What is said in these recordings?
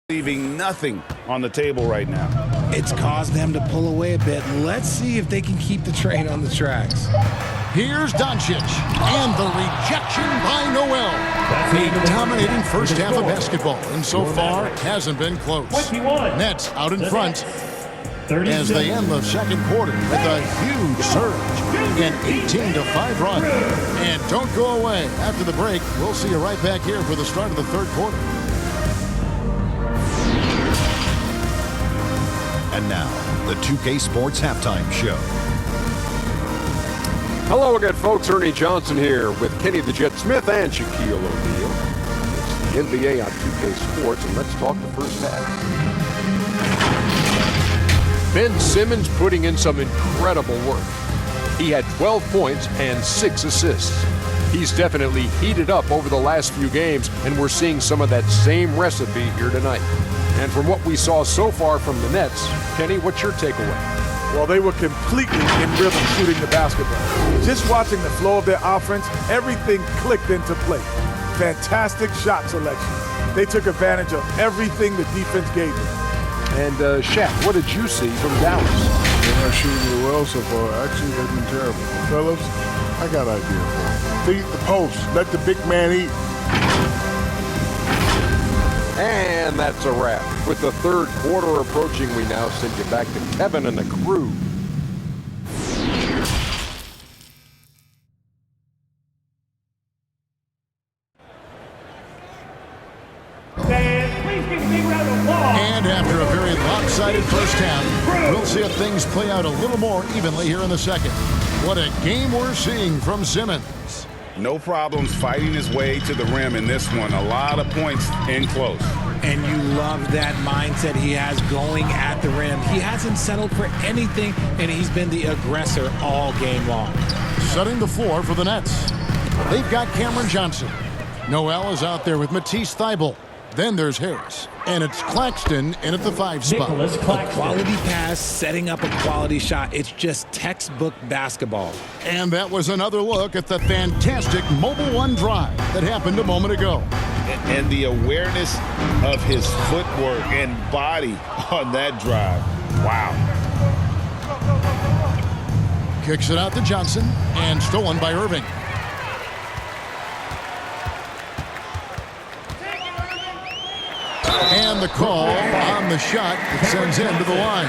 leaving nothing on the table right now. It's caused them to pull away a bit. Let's see if they can keep the train on the tracks. Here's Doncic, and the rejection by Noel. A dominating first half of basketball, and so far hasn't been close. Nets out in front as they end the second quarter with a huge surge, an 18-5 run. And don't go away after the break. We'll see you right back here for the start of the third quarter. And now, the 2K Sports Halftime Show. Hello again, folks. Ernie Johnson here with Kenny the Jet Smith and Shaquille O'Neal. It's the NBA on 2K Sports, and let's talk the first half. Ben Simmons putting in some incredible work. He had 12 points and 6 assists. He's definitely heated up over the last few games, and we're seeing some of that same recipe here tonight. And from what we saw so far from the Nets, Kenny, what's your takeaway? Well, they were completely in rhythm shooting the basketball. Just watching the flow of their offense, everything clicked into place. Fantastic shot selection. They took advantage of everything the defense gave them. And Shaq, what did you see from Dallas? They're not shooting well so far. Actually, they've been terrible. Fellas, I got an idea for them. Feed the post. Let the big man eat. And that's a wrap. With the third quarter approaching, we now send you back to Kevin and the crew. And after a very lopsided first half, we'll see if things play out a little more evenly here in the second. What a game we're seeing from Simmons. No problems fighting his way to the rim in this one. A lot of points in close. And you love that mindset he has going at the rim. He hasn't settled for anything, and he's been the aggressor all game long. Setting the floor for the Nets. They've got Cameron Johnson. Noel is out there with Matisse Thybulle. Then there's Harris. And it's Claxton in at the 5 spot. A quality pass, setting up a quality shot. It's just textbook basketball. And that was another look at the fantastic Mobile One drive that happened a moment ago. And the awareness of his footwork and body on that drive. Wow. Kicks it out to Johnson, and stolen by Irving. And the call on the shot that sends him to the line.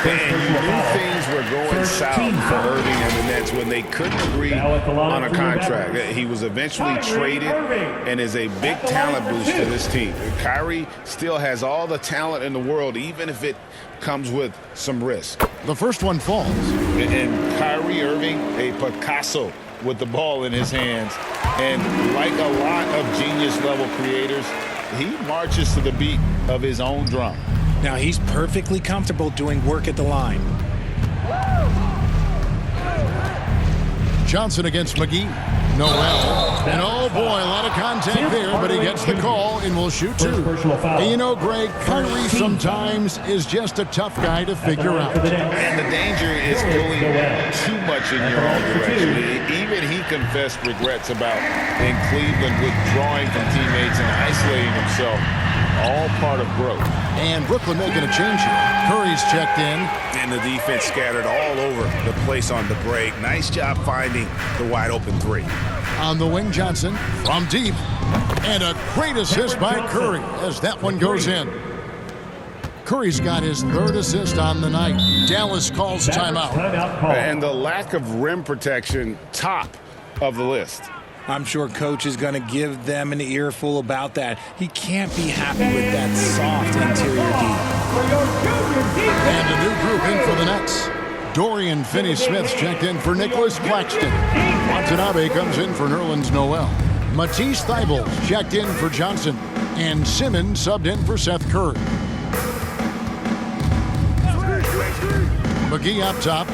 And you knew things were going south for Irving and the Nets when they couldn't agree on a contract. He was eventually traded and is a big talent boost to this team. Kyrie still has all the talent in the world, even if it comes with some risk. The first one falls. And Kyrie Irving, a Picasso with the ball in his hands. And like a lot of genius-level creators, he marches to the beat of his own drum. Now he's perfectly comfortable doing work at the line. Johnson against McGee. Noel. And oh boy, a lot of contact there, but he gets the call and will shoot 2. And you know, Greg, Kyrie sometimes is just a tough guy to figure out. And the danger is going too much in your own direction. Even he confessed regrets about in Cleveland withdrawing from teammates and isolating himself. All part of growth. And Brooklyn making a change here. Curry's checked in. And the defense scattered all over the place on the break. Nice job finding the wide open 3. On the wing, Johnson from deep. And a great assist by Curry as that one goes in. Curry's got his 3rd assist on the night. Dallas calls timeout. And the lack of rim protection, top of the list. I'm sure Coach is going to give them an earful about that. He can't be happy with that soft interior D. And a new group in for the Nets. Dorian Finney-Smith checked in for Nicholas Claxton. Watanabe comes in for Nerlens Noel. Matisse Thybulle checked in for Johnson. And Simmons subbed in for Seth Curry. McGee up top.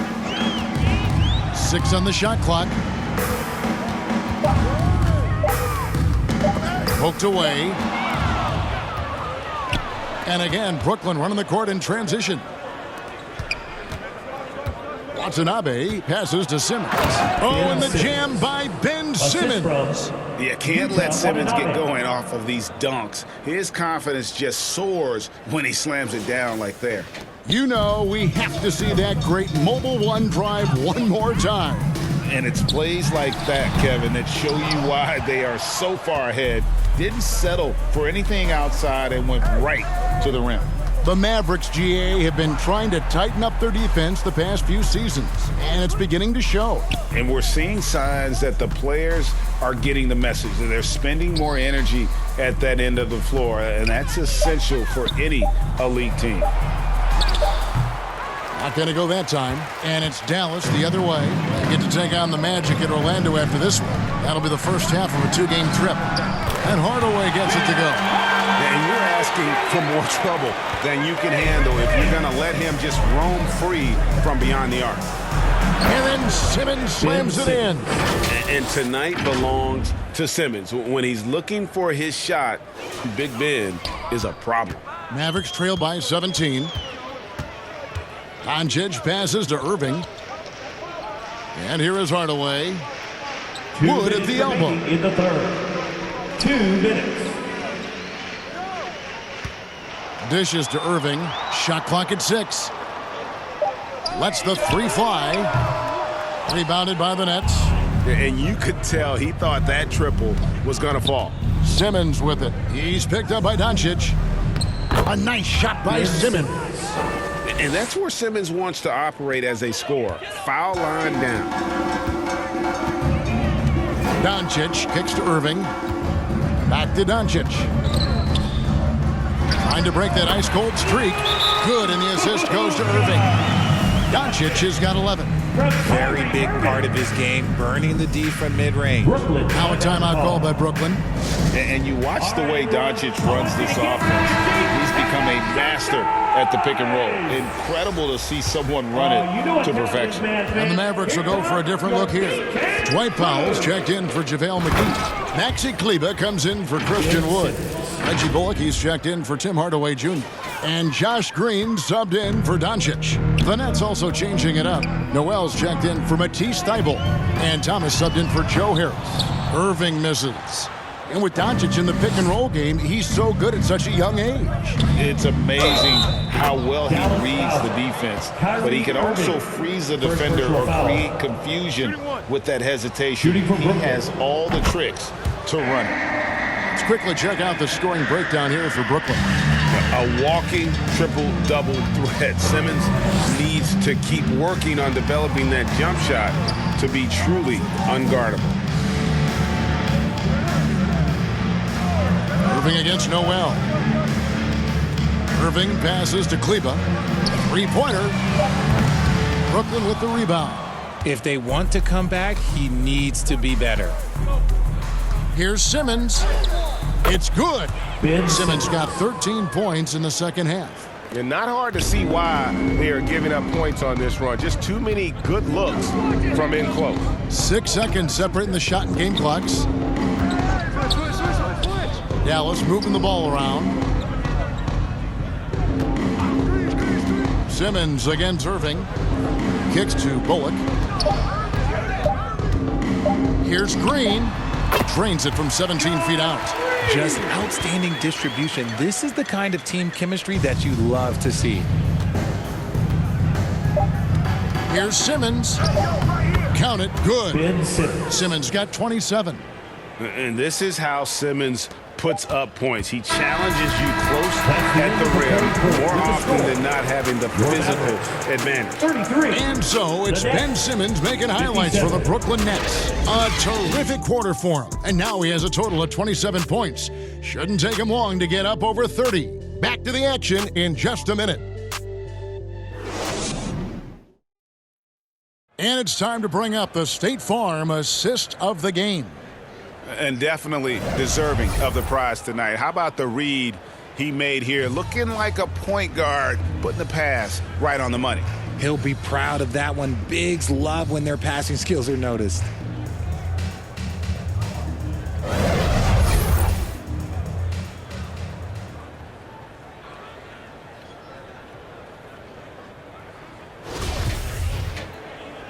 6 on the shot clock. Poked away. And again, Brooklyn running the court in transition. Watanabe passes to Simmons. Oh, and the jam by Ben Simmons. You can't let Simmons get going off of these dunks. His confidence just soars when he slams it down like there. You know we have to see that great Mobile One drive one more time. And it's plays like that, Kevin, that show you why they are so far ahead. Didn't settle for anything outside and went right to the rim. The Mavericks, GA, have been trying to tighten up their defense the past few seasons, and it's beginning to show. And we're seeing signs that the players are getting the message, that they're spending more energy at that end of the floor, and that's essential for any elite team. Not going to go that time, and it's Dallas the other way. They get to take on the Magic at Orlando after this one. That'll be the first half of a two-game trip. And Hardaway gets it to go. And you're asking for more trouble than you can handle if you're going to let him just roam free from beyond the arc. And then Simmons slams it in. And tonight belongs to Simmons. When he's looking for his shot, Big Ben is a problem. Mavericks trail by 17. Doncic passes to Irving. And here is Hardaway. Wood at the elbow. In the third. 2 minutes. Dishes to Irving. Shot clock at 6. Lets the three fly. Rebounded by the Nets. And you could tell he thought that triple was going to fall. Simmons with it. He's picked up by Doncic. A nice shot by Simmons. And that's where Simmons wants to operate as a scorer. Foul line down. Doncic kicks to Irving. Back to Doncic. Trying to break that ice-cold streak. Good, and the assist goes to Irving. Doncic has got 11. Very big part of his game, burning the D from mid-range. Now a timeout call by Brooklyn. And you watch the way Doncic runs this offense. He's become a master at the pick and roll. Incredible to see someone run it to perfection. And the Mavericks will go for a different look here. Dwight Powell's checked in for JaVale McGee. Maxi Kleber comes in for Christian Wood. Reggie Bullock, he's checked in for Tim Hardaway Jr. And Josh Green subbed in for Doncic. The Nets also changing it up. Noel's checked in for Matisse Thybulle. And Thomas subbed in for Joe Harris. Irving misses. And with Doncic in the pick and roll game, he's so good at such a young age. It's amazing how well he reads the defense, but he can also freeze the defender or create confusion with that hesitation. He has all the tricks to run it. Let's quickly check out the scoring breakdown here for Brooklyn. A walking triple-double threat. Simmons needs to keep working on developing that jump shot to be truly unguardable. Irving against Noel. Irving passes to Kleber. Three-pointer. Brooklyn with the rebound. If they want to come back, he needs to be better. Here's Simmons. It's good. Simmons got 13 points in the second half. And not hard to see why they are giving up points on this run. Just too many good looks from in close. 6 seconds separating the shot and game clocks. Dallas moving the ball around. Simmons against Irving. Kicks to Bullock. Here's Green. Drains it from 17 feet out. Just outstanding distribution. This is the kind of team chemistry that you love to see. Here's Simmons. Count it. Good. Simmons got 27. And this is how Simmons puts up points. He challenges you close at the rim, more often than not having the physical advantage. And so it's Ben Simmons making highlights for the Brooklyn Nets. A terrific quarter for him. And now he has a total of 27 points. Shouldn't take him long to get up over 30. Back to the action in just a minute. And it's time to bring up the State Farm assist of the game. And definitely deserving of the prize tonight. How about the read he made here? Looking like a point guard, putting the pass right on the money. He'll be proud of that one. Bigs love when their passing skills are noticed.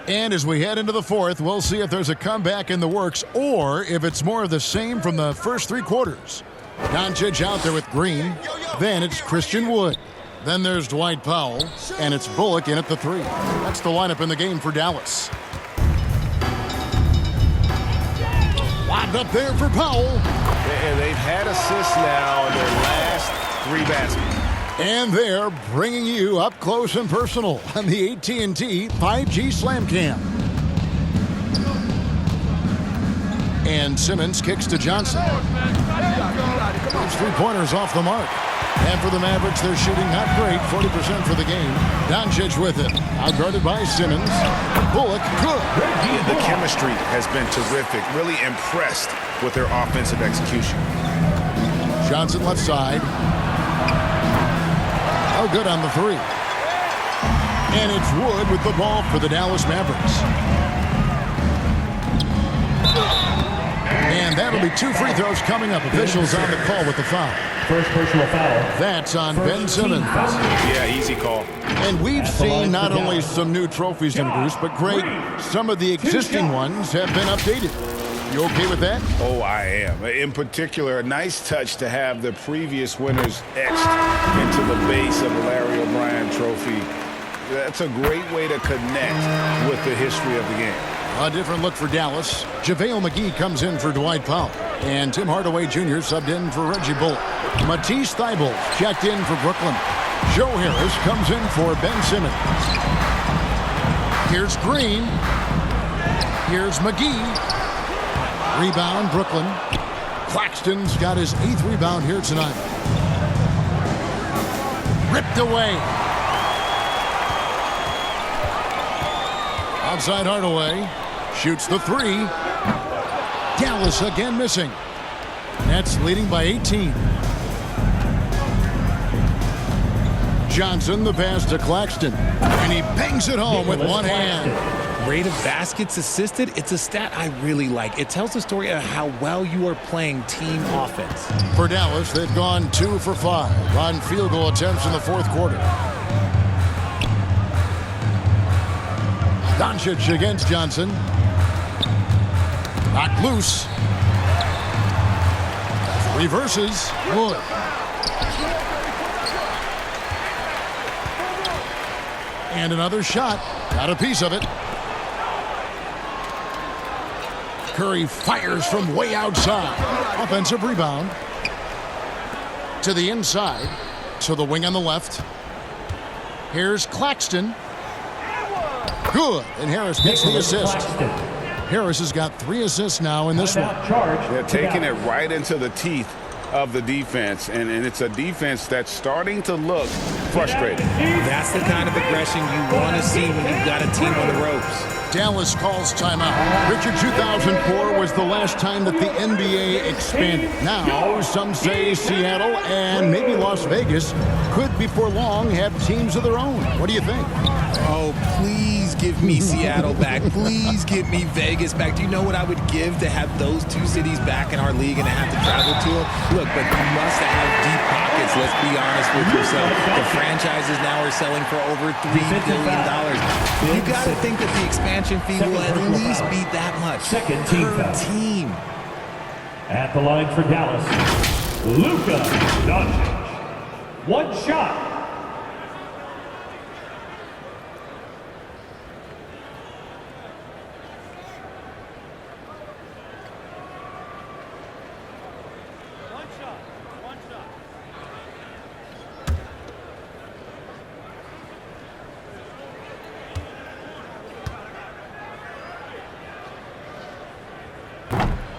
And as we head into the fourth, we'll see if there's a comeback in the works or if it's more of the same from the first three quarters. Doncic out there with Green. Then it's Christian Wood. Then there's Dwight Powell. And it's Bullock in at the 3. That's the lineup in the game for Dallas. Lobbed up there for Powell. And they've had assists now in their last 3 baskets. And they're bringing you up close and personal on the AT&T 5G Slam Cam. And Simmons kicks to Johnson. Those 3-pointers off the mark. And for the Mavericks, they're shooting not great, 40% for the game. Doncic with it. Outguarded by Simmons. Bullock, good. The chemistry has been terrific. Really impressed with their offensive execution. Johnson left side. Oh, good on the 3. And it's Wood with the ball for the Dallas Mavericks. And that'll be 2 free throws coming up. Officials on the call with the foul. First personal foul. That's on Ben Simmons. Yeah, easy call. And we've seen not only some new trophies introduced, but Greg, some of the existing ones have been updated. You okay with that? Oh, I am. In particular, a nice touch to have the previous winners etched into the base of the Larry O'Brien trophy. That's a great way to connect with the history of the game. A different look for Dallas. JaVale McGee comes in for Dwight Powell. And Tim Hardaway Jr. subbed in for Reggie Bullock. Matisse Thybulle checked in for Brooklyn. Joe Harris comes in for Ben Simmons. Here's Green. Here's McGee. Rebound, Brooklyn. Claxton's got his 8th rebound here tonight. Ripped away. Outside Hardaway. Shoots the 3. Dallas again missing. Nets leading by 18. Johnson, the pass to Claxton. And he bangs it home with one hand. Rate of baskets assisted, it's a stat I really like. It tells the story of how well you are playing team offense. For Dallas, they've gone 2 for 5 on field goal attempts in the fourth quarter. Doncic against Johnson. Knocked loose. Reverses. Wood. And another shot. Got a piece of it. Curry fires from way outside. Offensive rebound. To the inside. To the wing on the left. Here's Claxton. Good. And Harris gets the assist. Harris has got 3 assists now in this one. They're taking it right into the teeth of the defense, and it's a defense that's starting to look frustrated. That's the kind of aggression you want to see when you've got a team on the ropes. Dallas calls timeout. Richard, 2004 was the last time that the NBA expanded. Now, some say Seattle and maybe Las Vegas could, before long, have teams of their own. What do you think? Oh, please give me Seattle back. Please give me Vegas back. Do you know what I would give to have those 2 cities back in our league and to have to travel to them? Look, but you must have deep pockets. Let's be honest with yourself. The franchises now are selling for over $3 billion. You got to think that the expansion fee will at least be that much. Second team per foul. team. At the line for Dallas, Luka Doncic. 1 shot.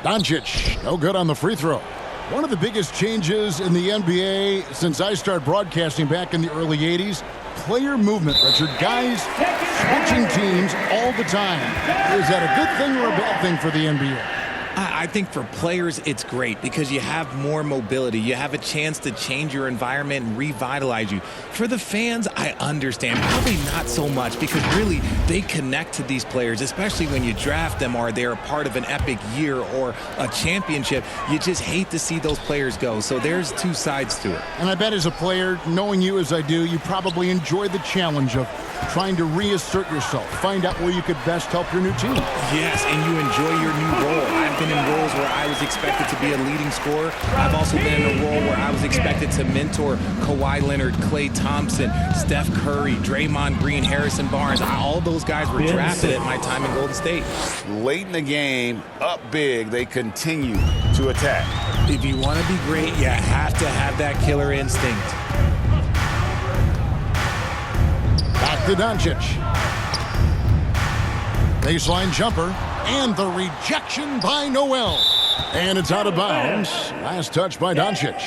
Doncic, no good on the free throw. One of the biggest changes in the NBA since I started broadcasting back in the early 80s, player movement, Richard. Guys switching teams all the time. Is that a good thing or a bad thing for the NBA? I I think for players, it's great because you have more mobility. You have a chance to change your environment and revitalize you. For the fans, I understand. Probably not so much because really they connect to these players, especially when you draft them or they're a part of an epic year or a championship. You just hate to see those players go. So there's two sides to it. And I bet as a player, knowing you as I do, you probably enjoy the challenge of trying to reassert yourself, find out where you could best help your new team. Yes, and you enjoy your new role. I've been in roles where I was expected to be a leading scorer. I've also been in a role where I was expected to mentor Kawhi Leonard, Klay Thompson, Steph Curry, Draymond Green, Harrison Barnes. All those guys were drafted at my time in Golden State. Late in the game, up big, they continue to attack. If you want to be great, you have to have that killer instinct. Back to Doncic. Baseline jumper, and the rejection by Noel. And it's out of bounds. Last touch by Doncic.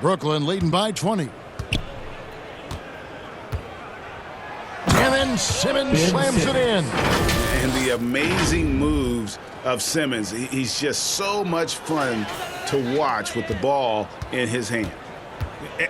Brooklyn leading by 20. And then Simmons slams it in. And the amazing moves of Simmons. He's just so much fun to watch with the ball in his hand.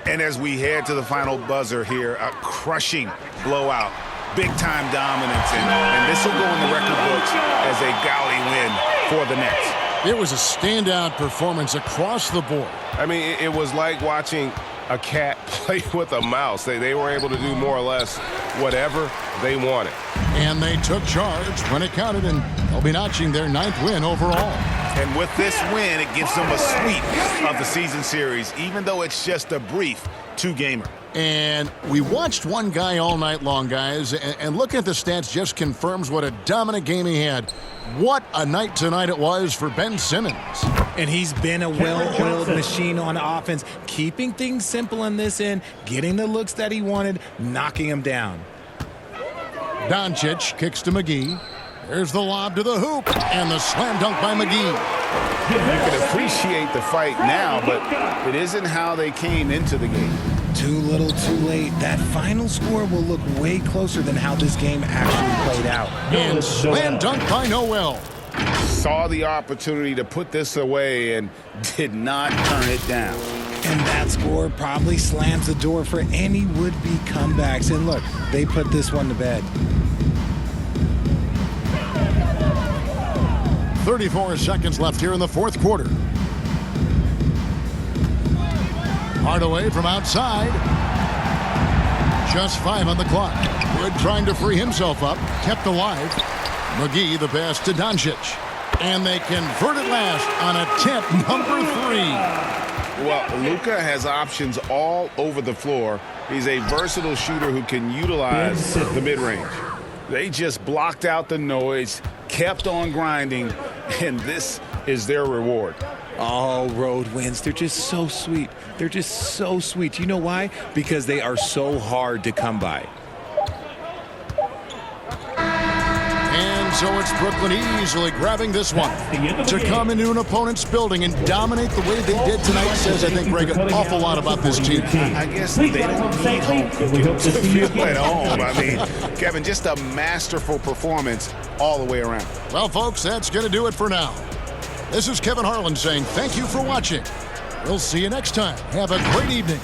And as we head to the final buzzer here, a crushing blowout, big-time dominance, and this will go in the record books as a gaudy win for the Nets. It was a standout performance across the board. I mean, it was like watching a cat play with a mouse. They were able to do more or less whatever they wanted. And they took charge when it counted, and they'll be notching their 9th win overall. And with this win, it gives them a sweep of the season series, even though it's just a brief two-gamer. And we watched one guy all night long, guys, and looking at the stats just confirms what a dominant game he had. What a night tonight it was for Ben Simmons. And he's been a well-oiled machine on offense, keeping things simple on this end, getting the looks that he wanted, knocking him down. Doncic kicks to McGee. There's the lob to the hoop, and the slam dunk by McGee. You can appreciate the fight now, but it isn't how they came into the game. Too little, too late. That final score will look way closer than how this game actually played out. And slam dunk by Noel. Saw the opportunity to put this away and did not turn it down. And that score probably slams the door for any would-be comebacks. And look, they put this one to bed. 34 seconds left here in the fourth quarter. Hardaway from outside. Just 5 on the clock. Wood trying to free himself up. Kept alive. McGee the pass to Doncic. And they convert it last on attempt number 3. Well, Luka has options all over the floor. He's a versatile shooter who can utilize the mid-range. They just blocked out the noise, kept on grinding, and this is their reward. Oh, road wins. They're just so sweet. They're just so sweet. You know why? Because they are so hard to come by. And so it's Brooklyn easily grabbing this one. To come into an opponent's building and dominate the way they did tonight says, I think, Greg, an awful lot about this team. I guess they don't need home cooking to feel at home. I mean, Kevin, just a masterful performance all the way around. Well, folks, that's going to do it for now. This is Kevin Harlan saying thank you for watching. We'll see you next time. Have a great evening.